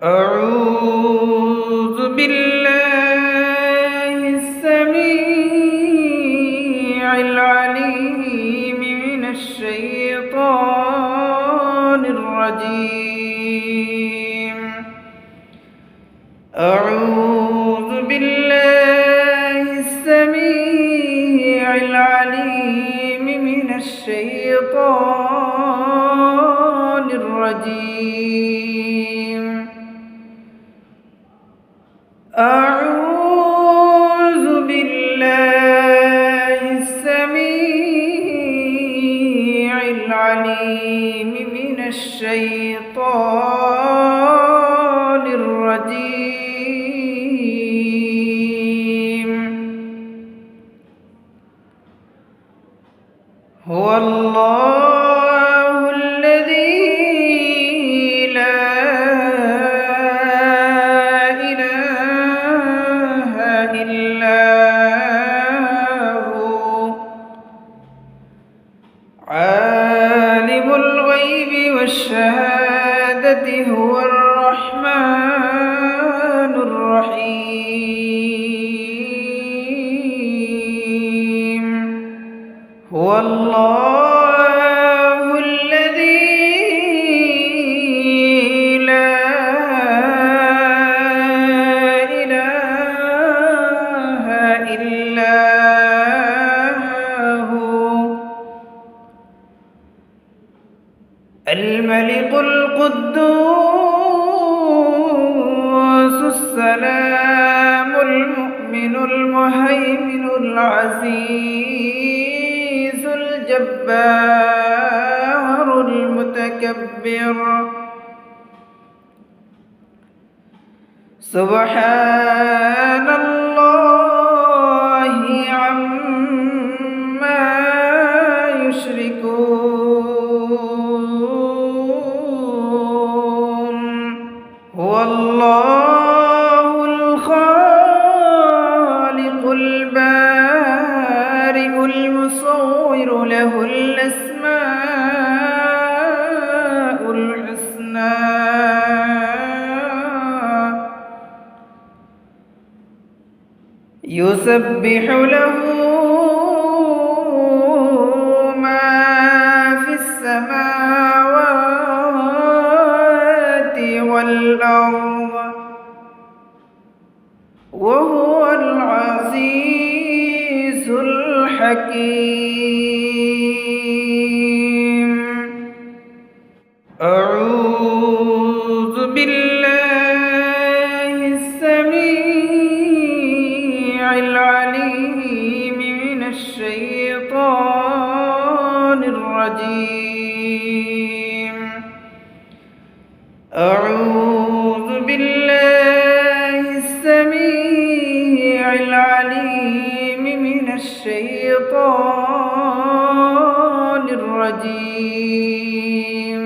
أعوذ بالله السميع العليم من الشيطان الرجيم. أعوذ بالله السميع العليم من الشيطان الرجيم. أعوذ بالله السميع العليم من الشيطان الرجيم. هو الله الذي لا إله إلا هو عالم الغيب والشهادة هو الرحمن الرحيم. هو الله الذي لا إله إلا هو الملك القدوس السلام المؤمن المهيمن العزيز الجبار المتكبر. سبحان الله عما يشركون. هو الله الخالق البارئ المصور له الأسماء الحسنى. يسبح له ما في السماوات والأرض وهو العزيز الحكيم. أعوذ بالله السميع العليم من الشيطان الرجيم. أعوذ بالله السميع العليم من الشيطان الرجيم.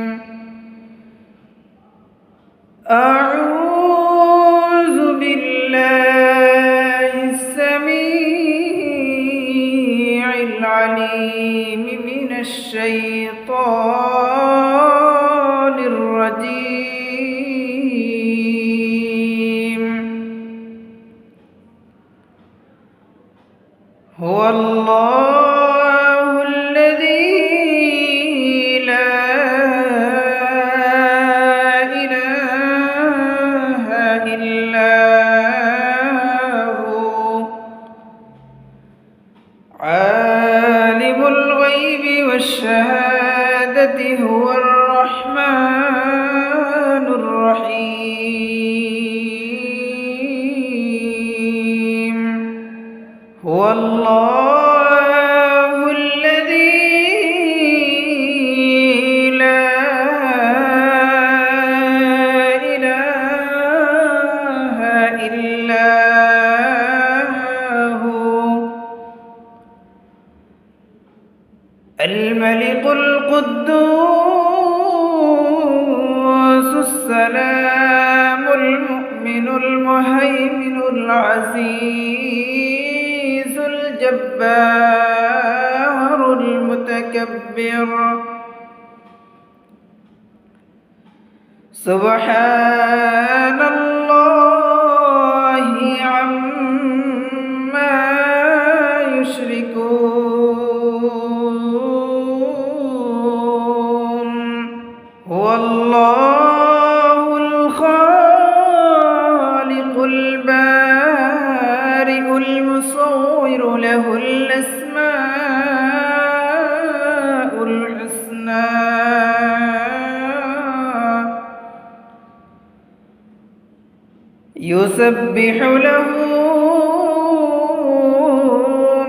أعوذ بالله السميع العليم من الشيطان الرجيم. هو الله الذي لا إله إلا هو عالم الغيب والشهادة هو الرحمن الرحيم. هو الله الذي لا إله إلا هو الملك القدوس السلام المؤمن المهيمن العزيز الجبار المتكبر. سبحان يسبح له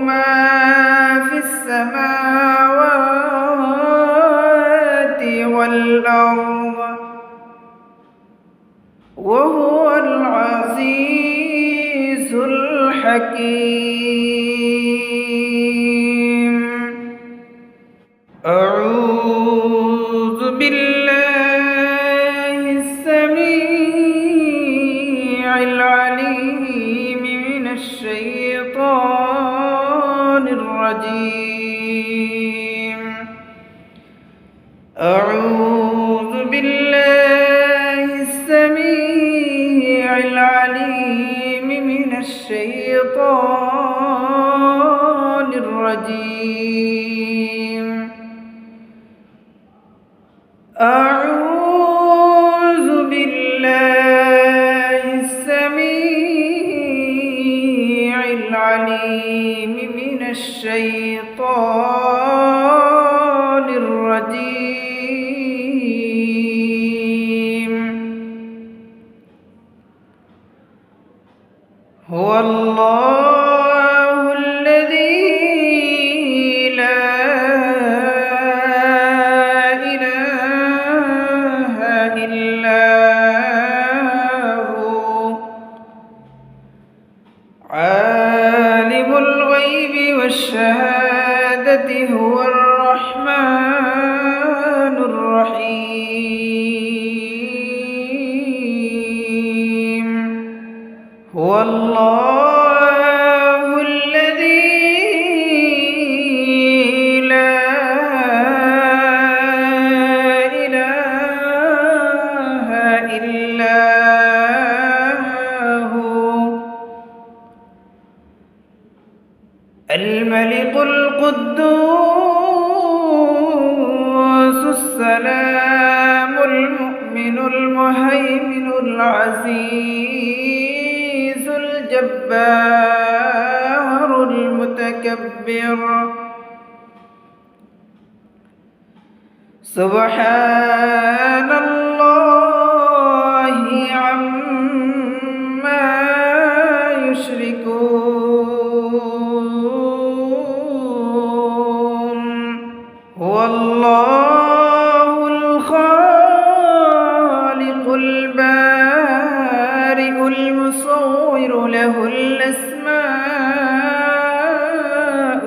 ما في السماوات والأرض وهو العزيز الحكيم. أعوذ بالله السميع العليم من الشيطان الرجيم. أعوذ بالله السميع العليم من الشيطان الرجيم. أعوذ بالله السميع العليم من الشيطان الرجيم. هو الله الذي لا إله إلا هو عالم الغيب والشهادة هو الرحمن الرحيم. هو الله الذي لا إله إلا هو الملك القدوس السلام المؤمن المهيمن العزيز الجبار المتكبر. سبحان الله عما يشركون. هو الله الخالق البارئ المصور له الأسماء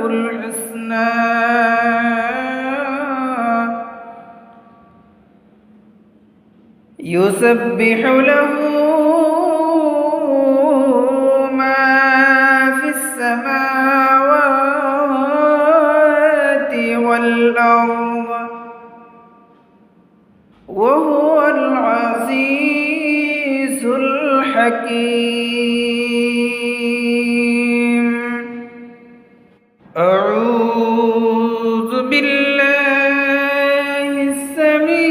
الحسنى. يسبح له ما في السماوات والأرض وهو العزيز الحكيم. أعوذ بالله السميع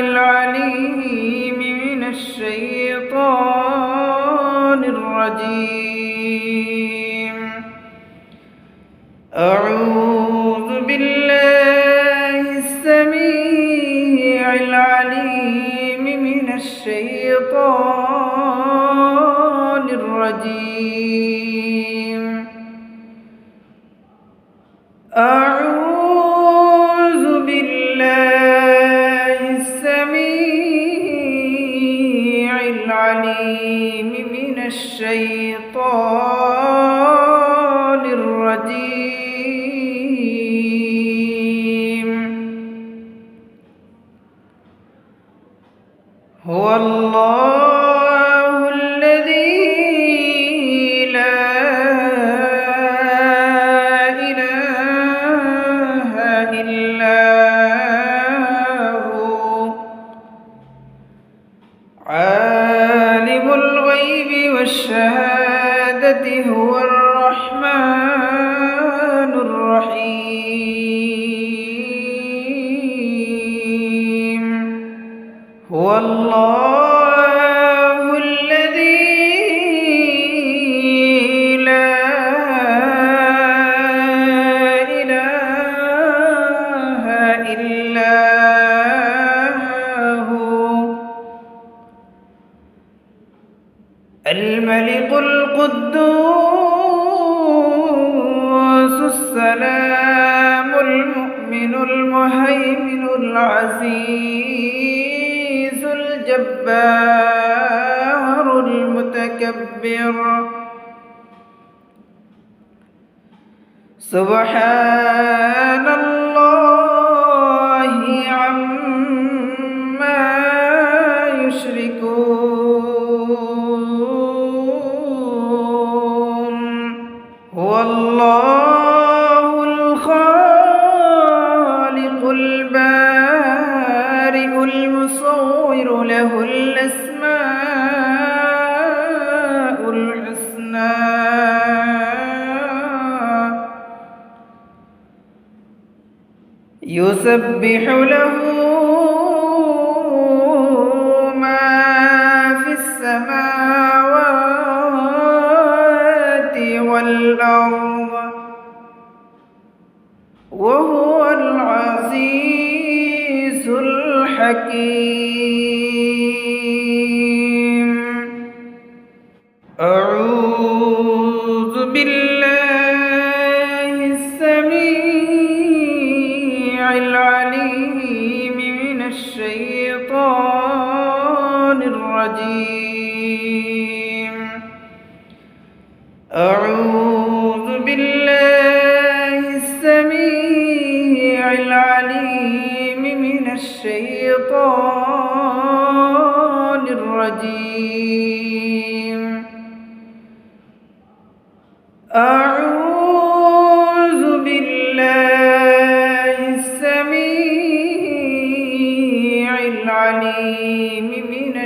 العليم من الشيطان الرجيم. أعوذ بالله السميع العليم من الشيطان الرجيم. أعوذ بالله السميع العليم من الشيطان الرجيم. هو الله الذي لا إله إلا هو عالم الغيب والشهادة السلام المؤمن المهيمن العزيز الجبار المتكبر سبحان الله عما يشركون هو الله الخالق البارئ المصور له الأسماء الحسنى يسبح له ما في السماوات والأرض وهو العزيز الحكيم أعوذ بالله السميع العليم من الشيطان الرجيم أعوذ بالله السميع العليم من الشيطان الرجيم أعوذ بالله السميع العليم من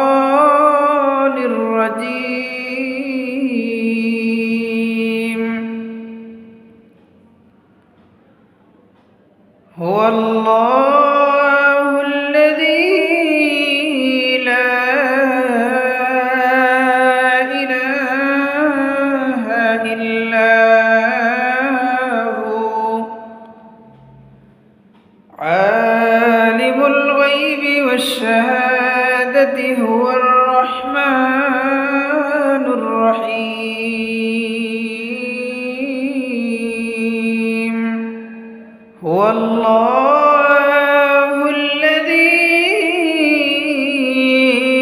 الشيطان الرجيم هو الله الذي لا إله إلا هو عالم الغيب والشهادة هو الرحمن الرحيم هو الله الذي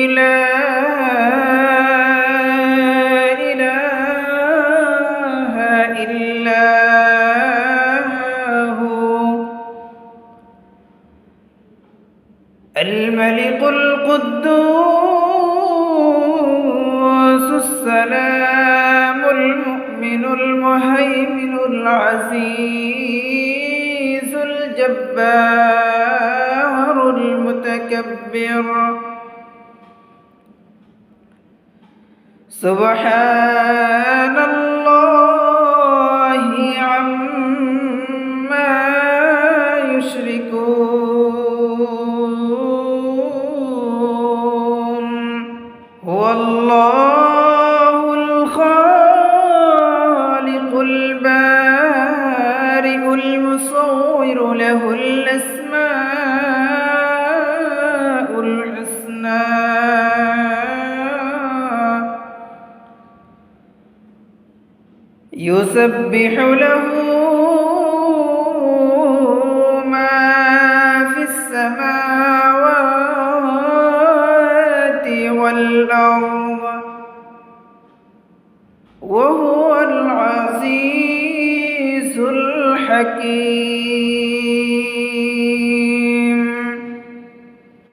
لا إله إلا هو الملك القدوس السلام المؤمن المهيمن العزيز الجبار المتكبر سبحان الله عما يشركون هو الله الخالق البارئ المصور له الأسماء الحسنى يسبح له ما في السماوات والأرض وهو العزيز الحكيم